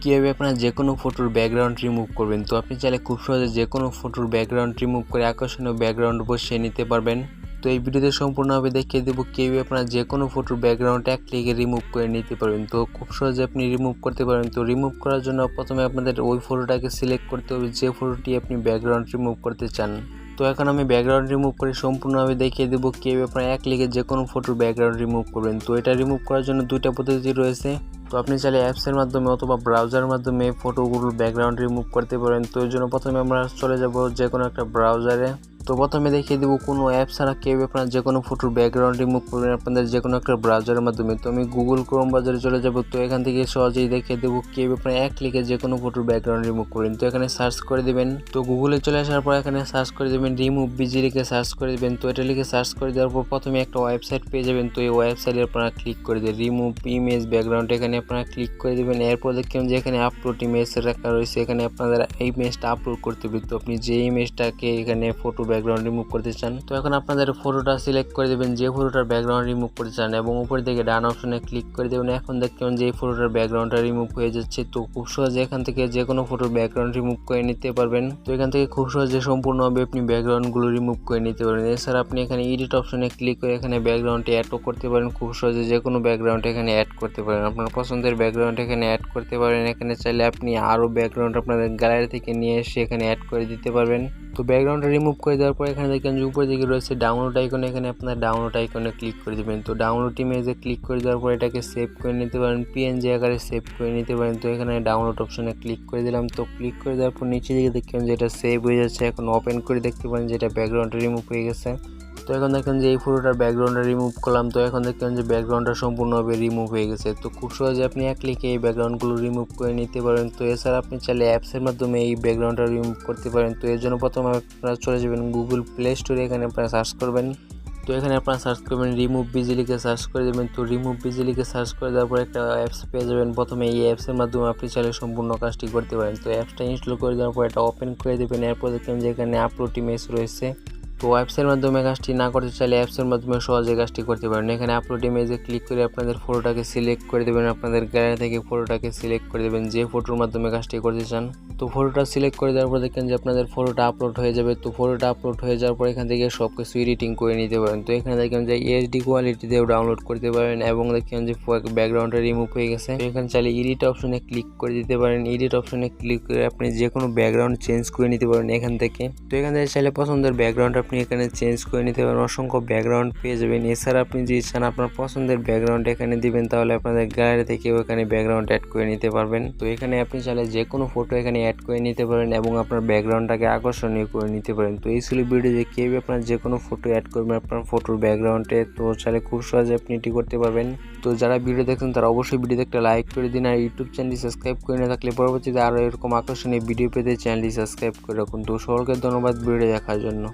কীভাবে আপনারা যে কোনো ফটোর ব্যাকগ্রাউন্ড রিমুভ করবেন। তো আপনি চাইলে খুব সহজে যে কোনো ফটোর ব্যাকগ্রাউন্ড রিমুভ করে আকর্ষণীয় ব্যাকগ্রাউন্ড বসিয়ে নিতে পারবেন। তো এই ভিডিওতে সম্পূর্ণভাবে দেখিয়ে দেবো কীভাবে আপনারা যে কোনো ফটোর ব্যাকগ্রাউন্ড এক ক্লিকে রিমুভ করে নিতে পারবেন। তো খুব সহজে আপনি রিমুভ করতে পারবেন। তো রিমুভ করার জন্য প্রথমে আপনাদের ওই ফটোটাকে সিলেক্ট করতে হবে যে ফটোটি আপনি ব্যাকগ্রাউন্ড রিমুভ করতে চান। তো এখন আমি ব্যাকগ্রাউন্ড রিমুভ করে সম্পূর্ণভাবে দেখিয়ে দেবো কীভাবে আপনারা এক ক্লিকে যে কোনো ফটোর ব্যাকগ্রাউন্ড রিমুভ করবেন। তো এটা রিমুভ করার জন্য দুইটা পদ্ধতি রয়েছে। তো আপনি চাইলে অ্যাপসের মাধ্যমে অথবা ব্রাউজারের মাধ্যমে ফটোগুলোর ব্যাকগ্রাউন্ড রিমুভ করতে পারেন। তো এর জন্য প্রথমে আমরা চলে যাব যে কোনো একটা ব্রাউজারে। তো প্রথমে দেখিয়ে দেবো কোনো অ্যাপ ছাড়া কীভাবে আপনারা যে কোনো ফটোর ব্যাকগ্রাউন্ড রিমুভ করবেন আপনাদের যে কোনো একটা ব্রাউজারের মাধ্যমে। তো আমি গুগল ক্রোম ব্রাউজারে চলে যাব। তো এখান থেকে সহজেই দেখিয়ে দেবো কীভাবে আপনারা এক ক্লিকে যে কোনো ফটোর ব্যাকগ্রাউন্ড রিমুভ করবেন। তো এখানে সার্চ করে দেবেন। তো গুগলে চলে আসার পর এখানে সার্চ করে দেবেন remove.bg লিখে সার্চ করে দেবেন। তো এটা লিখে সার্চ করে দেওয়ার পর প্রথমে একটা ওয়েবসাইট পেয়ে যাবেন। তো এই ওয়েবসাইটে আপনারা ক্লিক করে দেবেন রিমুভ ইমেজ ব্যাকগ্রাউন্ড, এখানে আপনারা ক্লিক করে দেবেন। এরপর দেখবেন যে এখানে আপলোড ইমেজ রাখা রয়েছে, এখানে আপনাদের এই ইমেজটা আপলোড করতে হবে। তো আপনি যে ইমেজটাকে এখানে ফটো ব্যাকগ্রাউন্ড রিমুভ করতে চান, তো এখন আপনাদের ফটোটা সিলেক্ট করে দেবেন যে ফটোটার ব্যাকগ্রাউন্ড রিমুভ করতে চান এবং উপর দিকে ডান অপশনে ক্লিক করে দেবেন। এখন দেখবেন যে এই ফটোটার ব্যাকগ্রাউন্ডটা রিমুভ হয়ে যাচ্ছে। তো খুব সহজে এখান থেকে যে কোনো ফটোর ব্যাকগ্রাউন্ড রিমুভ করে নিতে পারবেন। তো এখান থেকে খুব সহজে সম্পূর্ণভাবে আপনি ব্যাকগ্রাউন্ডগুলো রিমুভ করে নিতে পারবেন। এছাড়া আপনি এখানে এডিট অপশনে ক্লিক করে এখানে ব্যাকগ্রাউন্ডটি অ্যাডও করতে পারেন। খুব সহজে যে কোনো ব্যাকগ্রাউন্ড এখানে অ্যাড করতে পারেন, আপনার পছন্দের ব্যাকগ্রাউন্ড এখানে অ্যাড করতে পারেন। এখানে চাইলে আপনি আরও ব্যাকগ্রাউন্ড আপনাদের গ্যালারি থেকে নিয়ে এসে এখানে অ্যাড করে দিতে পারবেন। তো ব্যাকগ্রাউন্ডটা রিমুভ করে দেওয়ার পর এখানে দেখেন যে উপরের দিকে রয়েছে ডাউনলোড আইকন, এখানে আপনার ডাউনলোড আইকনে ক্লিক করে দেবেন। তো ডাউনলোড ইমেজে ক্লিক করে দেওয়ার পর এটাকে সেভ করে নিতে পারেন, পিএনজি আকারে সেভ করে নিতে পারেন। তো এখানে ডাউনলোড অপশনে ক্লিক করে দিলাম। তো ক্লিক করে দেওয়ার পর নিচে দিকে দেখবেন যে এটা সেভ হয়ে যাচ্ছে। এখন ওপেন করে দেখতে পারেন যে এটা ব্যাকগ্রাউন্ডটা রিমুভ হয়ে গেছে। তো এখন দেখেন যে এই ফটোটার ব্যাকগ্রাউন্ডটা রিমুভ করলাম। তো এখন দেখেন যে ব্যাকগ্রাউন্ডটা সম্পূর্ণভাবে রিমুভ হয়ে গেছে। তো খুব সহজে আপনি এক ক্লিকে এই ব্যাকগ্রাউন্ডগুলো রিমুভ করে নিতে পারেন। তো এছাড়া আপনি চাইলে অ্যাপসের মাধ্যমে এই ব্যাকগ্রাউন্ডটা রিমুভ করতে পারেন। তো এর জন্য প্রথমে আপনারা চলে যাবেন গুগল প্লে স্টোরে, এখানে আপনারা সার্চ করবেন। তো এখানে আপনারা সার্চ করবেন remove.bg লিখে সার্চ করে দেবেন। তো remove.bg লিখে সার্চ করে দেওয়ার পর একটা অ্যাপস পেয়ে যাবেন। প্রথমে এই অ্যাপসের মাধ্যমে আপনি চাইলে সম্পূর্ণ কাজটি করতে পারেন। তো অ্যাপসটা ইনস্টল করে দেওয়ার পর এটা ওপেন করে দেবেন। এরপর দেখবেন যে এখানে আপলোড ইমেজ রয়েছে। তো অ্যাপসের মাধ্যমে কাজটি না করতে চাইলে অ্যাপসের মাধ্যমে সহজে কাজটি করতে পারেন। এখানে আপলোড ইমেজে ক্লিক করে আপনাদের ফটোটাকে সিলেক্ট করে দেবেন, আপনাদের গ্যালারি থেকে ফটোটাকে সিলেক্ট করে দেবেন যে ফটোর মাধ্যমে কাজটি করতে চান। তো ফটোটা সিলেক্ট করে দেওয়ার পর দেখেন যে আপনাদের ফটোটা আপলোড হয়ে যাবে। তো ফটোটা আপলোড হয়ে যাওয়ার পর এখান থেকে সব কিছু এডিটিং করে নিতে পারেন। তো এখানে দেখেন যে এইচডি কোয়ালিটিতেও ডাউনলোড করতে পারেন এবং দেখেন যে ব্যাকগ্রাউন্ডটা রিমুভ হয়ে গেছে। এখানে চাইলে এডিট অপশনে ক্লিক করে দিতে পারেন। এডিট অপশনে ক্লিক করে আপনি যে কোনো ব্যাকগ্রাউন্ড চেঞ্জ করে নিতে পারেন এখান থেকে। তো এখান থেকে চাইলে পছন্দের ব্যাকগ্রাউন্ড আপনি এখানে চেঞ্জ করে নিতে পারেন, অসংখ্য ব্যাকগ্রাউন্ড পেয়ে যাবেন। এছাড়া আপনি যদি চান আপনার পছন্দের ব্যাকগ্রাউন্ড এখানে দিবেন, তাহলে আপনাদের গ্যালারি থেকে এখানে ব্যাকগ্রাউন্ড অ্যাড করে নিতে পারবেন। তো এখানে আপনি চাইলে যে কোনো ফটো এখানে অ্যাড করে নিতে পারেন এবং আপনার ব্যাকগ্রাউন্ডটাকে আকর্ষণীয় করে নিতে পারেন। তো এই ছিল ভিডিও যে কীভাবে আপনার যে কোনো ফটো অ্যাড করবেন আপনার ফটোর ব্যাকগ্রাউন্ডে। তো চাইলে খুব সহজে আপনি এটি করতে পারবেন। তো যারা ভিডিও দেখছেন তারা অবশ্যই ভিডিওতে একটা লাইক করে দিন, আর ইউটিউব চ্যানেলটি সাবস্ক্রাইব করে না থাকলে পরবর্তীতে আরও এরকম আকর্ষণীয় ভিডিও পেতে চ্যানেলটি সাবস্ক্রাইব করে রাখুন। তো সকলকে ধন্যবাদ ভিডিও দেখার জন্য।